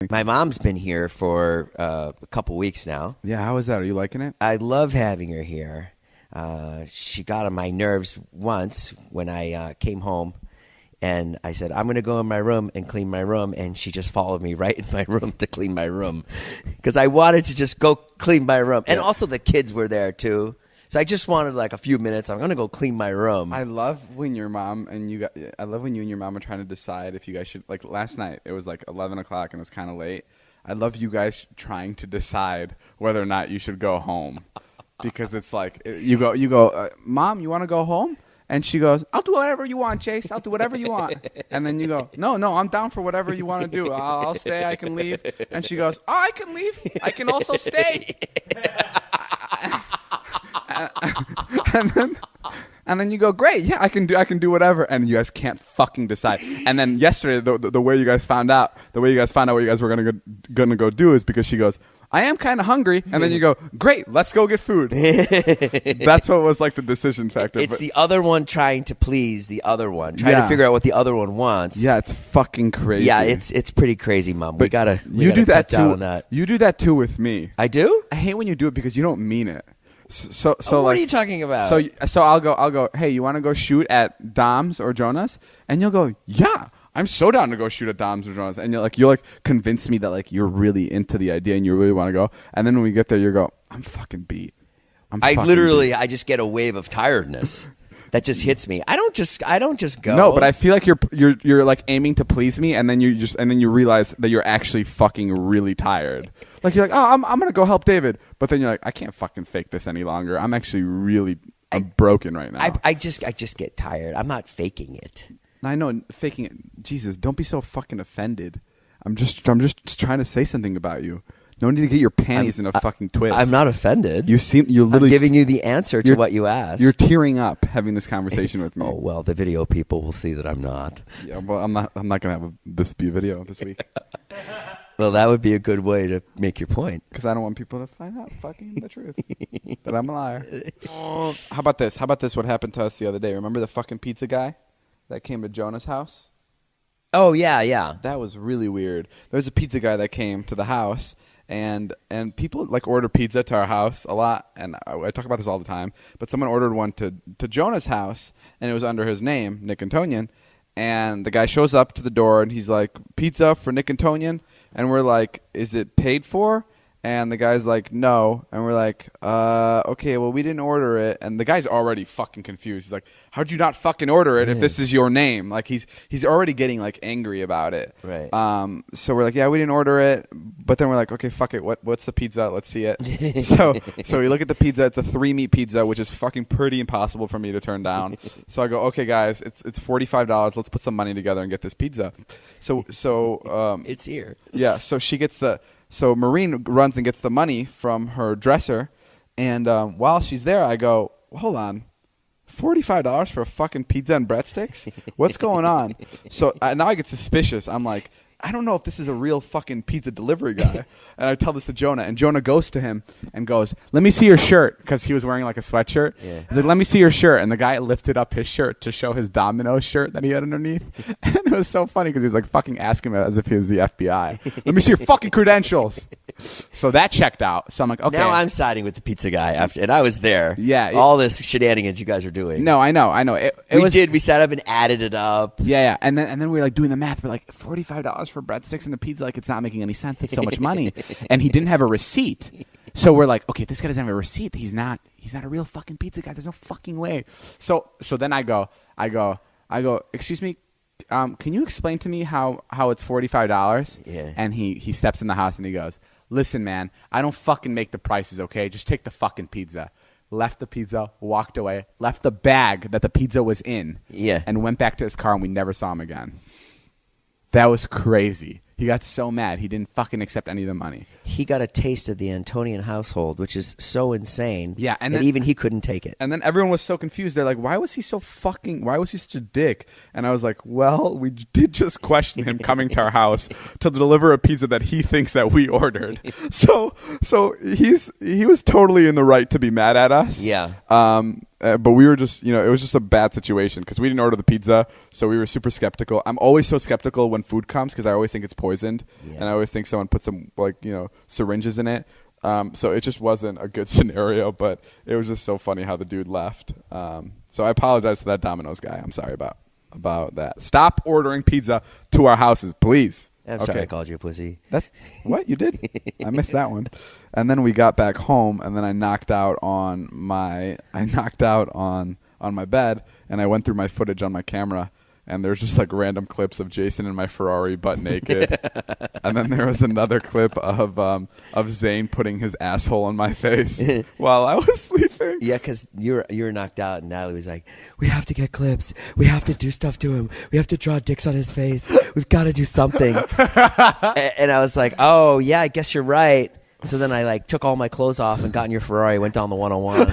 My mom's been here for a couple weeks now. Yeah, how is that? Are you liking it? I love having her here. She got on my nerves once when I came home, and I said, I'm going to go in my room and clean my room, and she just followed me right in my room to clean my room because I wanted to just go clean my room. And also the kids were there, too. So I just wanted like a few minutes. I'm going to go clean my room. I love when your mom and you and your mom are trying to decide if you guys should, like last night, it was like 11 o'clock and it was kind of late. I love you guys trying to decide whether or not you should go home because it's like you go, Mom, you want to go home? And she goes, I'll do whatever you want, Chase. I'll do whatever you want. And then you go, no, I'm down for whatever you want to do. I'll stay. I can leave. And she goes, I can leave. I can also stay. And then you go, great, yeah, I can do whatever, and you guys can't fucking decide. And then yesterday, the way you guys found out what you guys were gonna go do is because she goes, I am kind of hungry, and then you go, great, let's go get food. That's what was like the decision factor. It's the other one trying to please the other one, trying to figure out what the other one wants. Yeah, it's fucking crazy. Yeah, it's pretty crazy, Mom. We gotta do that cut down on that. You do that too with me. I do? I hate when you do it because you don't mean it. So what like, are you talking about? So I'll go, hey, you want to go shoot at Dom's or Jonas? And you'll go, yeah, I'm so down to go shoot at Dom's or Jonas. And you'll convince me that like you're really into the idea and you really want to go. And then when we get there, you go, I'm fucking beat. I just get a wave of tiredness that just hits me. I don't just go. No, but I feel like you're like aiming to please me, and then you realize that you're actually fucking really tired. Like you're like, oh, I'm gonna go help David, but then you're like, I can't fucking fake this any longer. I'm actually I'm broken right now. I just get tired. I'm not faking it. I know faking it. Jesus, don't be so fucking offended. I'm just trying to say something about you. No need to get your panties in a fucking twist. I'm not offended. You're literally I'm giving you the answer to what you asked. You're tearing up having this conversation with me. Oh well, the video people will see that I'm not. Yeah, well, I'm not gonna have this be a video this week. Well, that would be a good way to make your point. Because I don't want people to find out fucking the truth that I'm a liar. How about this? How about this? What happened to us the other day? Remember the fucking pizza guy that came to Jonah's house? Oh yeah. That was really weird. There was a pizza guy that came to the house. And people like order pizza to our house a lot, and I talk about this all the time. But someone ordered one to Jonah's house, and it was under his name, Nick Antonian. And the guy shows up to the door, and he's like, "Pizza for Nick Antonian," and we're like, "Is it paid for?" And the guy's like, "No," and we're like, "Okay, well, we didn't order it." And the guy's already fucking confused. He's like, "How'd you not fucking order it if this is your name?" Like he's already getting like angry about it. Right. So we're like, "Yeah, we didn't order it," but then we're like, "Okay, fuck it. What's the pizza? Let's see it." so we look at the pizza. It's a 3-meat pizza, which is fucking pretty impossible for me to turn down. So I go, "Okay, guys, it's $45. Let's put some money together and get this pizza." So it's here. Yeah. So she gets So Maureen runs and gets the money from her dresser, and while she's there, I go, hold on, $45 for a fucking pizza and breadsticks? What's going on? So now I get suspicious. I'm like, I don't know if this is a real fucking pizza delivery guy. And I tell this to Jonah, and Jonah goes to him and goes, "Let me see your shirt," because he was wearing like a sweatshirt. Yeah. He's like, "Let me see your shirt," and the guy lifted up his shirt to show his Domino's shirt that he had underneath. And it was so funny because he was like fucking asking him as if he was the FBI. "Let me see your fucking credentials." So that checked out. So I'm like, okay. Now I'm siding with the pizza guy and I was there. Yeah. All this shenanigans you guys are doing. No, I know. We sat up and added it up. Yeah. And then we were like doing the math. We're like, $45 for breadsticks and a pizza. Like, it's not making any sense. It's so much money. And he didn't have a receipt. So we're like, okay, this guy doesn't have a receipt. He's not a real fucking pizza guy. There's no fucking way. So then I go, "Excuse me, can you explain to me how it's $45? Yeah. And he steps in the house and he goes, "Listen, man, I don't fucking make the prices, okay? Just take the fucking pizza." Left the pizza, walked away, left the bag that the pizza was in, and went back to his car, and we never saw him again. That was crazy. He got so mad. He didn't fucking accept any of the money. he got a taste of the Antonian household, which is so insane. Yeah, and that then, even he couldn't take it. And then everyone was so confused. They're like, why was he such a dick? And I was like, well, we did just question him coming to our house to deliver a pizza that he thinks that we ordered. So he was totally in the right to be mad at us. Yeah. But we were just, it was just a bad situation because we didn't order the pizza, so we were super skeptical. I'm always so skeptical when food comes because I always think it's poisoned, and I always think someone put some syringes in it. So it just wasn't a good scenario, but it was just so funny how the dude left. So I apologize to that Domino's guy. I'm sorry about that. Stop ordering pizza to our houses, please. I'm sorry I called you a pussy. That's what you did. I missed that one. And then we got back home, and then I knocked out on my bed, and I went through my footage on my camera, and there's just like random clips of Jason in my Ferrari butt naked. And then there was another clip of Zane putting his asshole on my face while I was sleeping. Yeah, because you were knocked out, and Natalie was like, "We have to get clips. We have to do stuff to him. We have to draw dicks on his face. We've got to do something." And I was like, "Oh yeah, I guess you're right." So then I took all my clothes off and got in your Ferrari, went down the 101,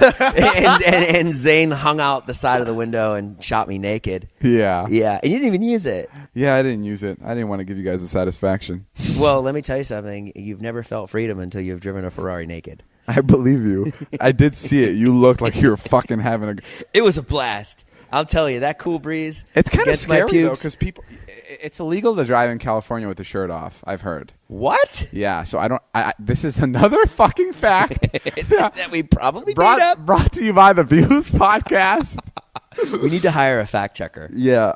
and Zane hung out the side of the window and shot me naked. Yeah. Yeah, and you didn't even use it. Yeah, I didn't use it. I didn't want to give you guys the satisfaction. Well, let me tell you something. You've never felt freedom until you've driven a Ferrari naked. I believe you. I did see it. You looked like you were fucking having a... It was a blast. I'll tell you, that cool breeze. It's kind of scary, though, because people... It's illegal to drive in California with the shirt off, I've heard. What? Yeah, so this is another fucking fact that we probably made up. Brought to you by the Views Podcast. We need to hire a fact checker. Yeah,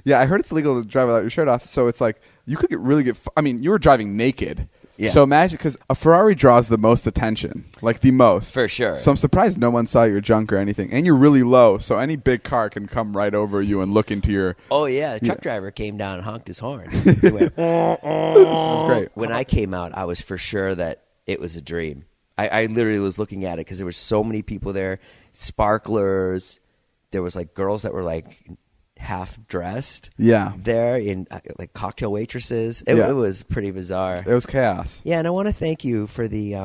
yeah, I heard it's illegal to drive without your shirt off, so it's like you could you were driving naked. Yeah. So imagine, because a Ferrari draws the most attention, like the most. For sure. So I'm surprised no one saw your junk or anything. And you're really low, so any big car can come right over you and look into your... Oh, yeah. The truck driver came down and honked his horn. He went, That was great. When I came out, I was for sure that it was a dream. I literally was looking at it because there were so many people there, sparklers. There was girls that were half dressed. Yeah. There in cocktail waitresses. It was pretty bizarre. It was chaos. Yeah, and I want to thank you for the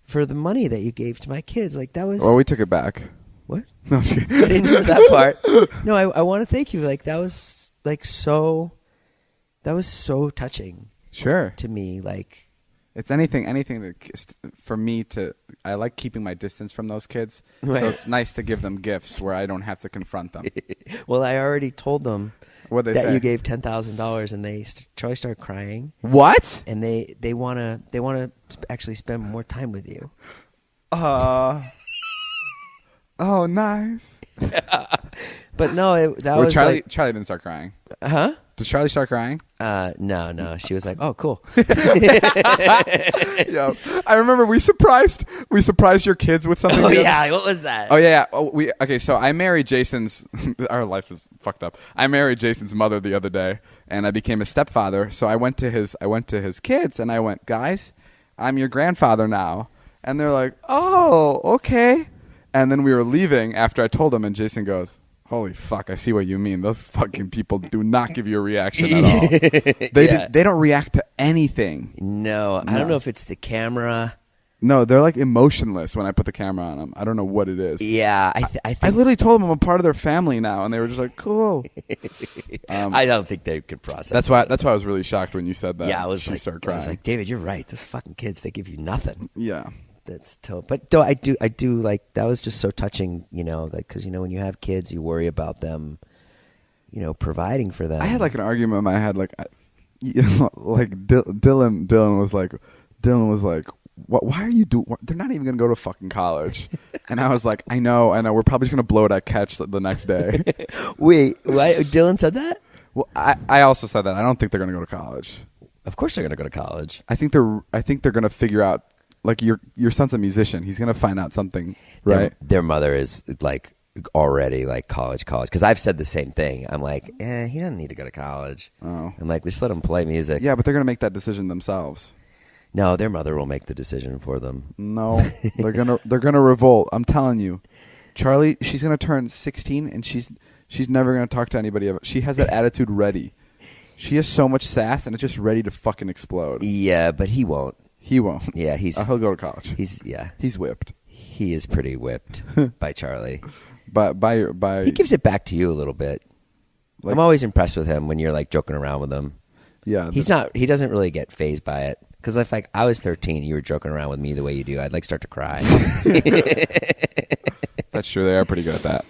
money that you gave to my kids. That was... Well, we took it back. What? No, I'm just kidding. I didn't hear that part. No, I want to thank you. That was so touching. Sure. To me, It's anything for me to... I like keeping my distance from those kids, Right. So it's nice to give them gifts where I don't have to confront them. Well, I already told them What'd they that say? you gave $10,000, and Charlie started crying, What? and they wanna actually spend more time with you. Oh, nice. But no, that was Charlie didn't start crying. huh? Did Charlie start crying? No. She was like, "Oh, cool." Yeah, I remember we surprised your kids with something. Oh yeah, what was that? Oh yeah. Okay. So I married Jason's. Our life is fucked up. I married Jason's mother the other day, and I became a stepfather. So I went to his kids, and I went, "Guys, I'm your grandfather now." And they're like, "Oh, okay." And then we were leaving after I told them, and Jason goes, "Holy fuck, I see what you mean. Those fucking people do not give you a reaction at all. They don't react to anything." No, I don't know if it's the camera. No, they're emotionless when I put the camera on them. I don't know what it is. Yeah, I think I literally told them I'm a part of their family now, and they were just like, "Cool." I don't think they could process. That's why I was really shocked when you said that. Yeah, she started crying. I was like, David, you're right. Those fucking kids, they give you nothing. Yeah. That's tough. But though I do that was just so touching, because when you have kids, you worry about them, providing for them. I had an argument in my head, Dylan was like, why are you doing? They're not even gonna go to fucking college, and I was like, I know, we're probably just gonna blow it at catch the next day. Wait, why? Dylan said that? Well, I also said that I don't think they're gonna go to college. Of course they're gonna go to college. I think they're gonna figure out. Your son's a musician. He's gonna find out something, right? Their mother is already college. Because I've said the same thing. I'm like, he doesn't need to go to college. Oh. I'm like, just let him play music. Yeah, but they're gonna make that decision themselves. No, their mother will make the decision for them. No, they're gonna revolt. I'm telling you, Charlie. She's gonna turn 16, and she's never gonna talk to anybody. She has that attitude ready. She has so much sass, and it's just ready to fucking explode. Yeah, but he won't. He won't. Yeah, he'll go to college. He's whipped. He is pretty whipped by Charlie. But by he gives it back to you a little bit. I'm always impressed with him when you're like joking around with him. Yeah, he doesn't really get fazed by it. Because if like I was 13, you were joking around with me the way you do, I'd like start to cry. That's true. They are pretty good at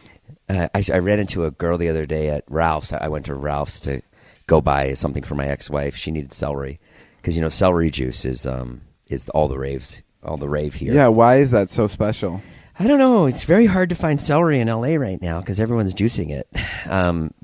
that. I ran into a girl the other day at Ralph's. I went to Ralph's to go buy something for my ex-wife. She needed celery because celery juice is all the rave here. Yeah, why is that so special? I don't know. It's very hard to find celery in LA right now because everyone's juicing it.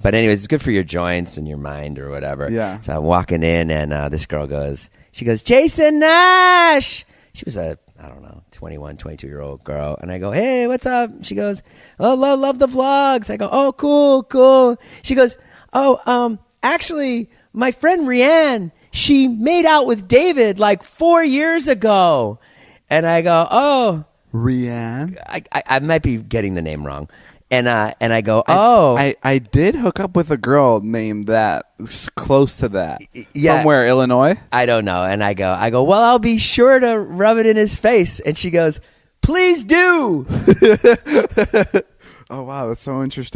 But anyways, it's good for your joints and your mind or whatever. Yeah. So I'm walking in and this girl goes, Jason Nash. She was a, I don't know, 21, 22-year-old girl. And I go, hey, what's up? She goes, oh, love the vlogs. I go, oh, cool. She goes, oh, actually, my friend Rianne, she made out with David like 4 years ago. And I go, oh. Rianne? I might be getting the name wrong. And I go, oh. I did hook up with a girl named that, close to that. Yeah. From where, Illinois? I don't know. And I go, well, I'll be sure to rub it in his face. And she goes, please do. Oh, wow. That's so interesting.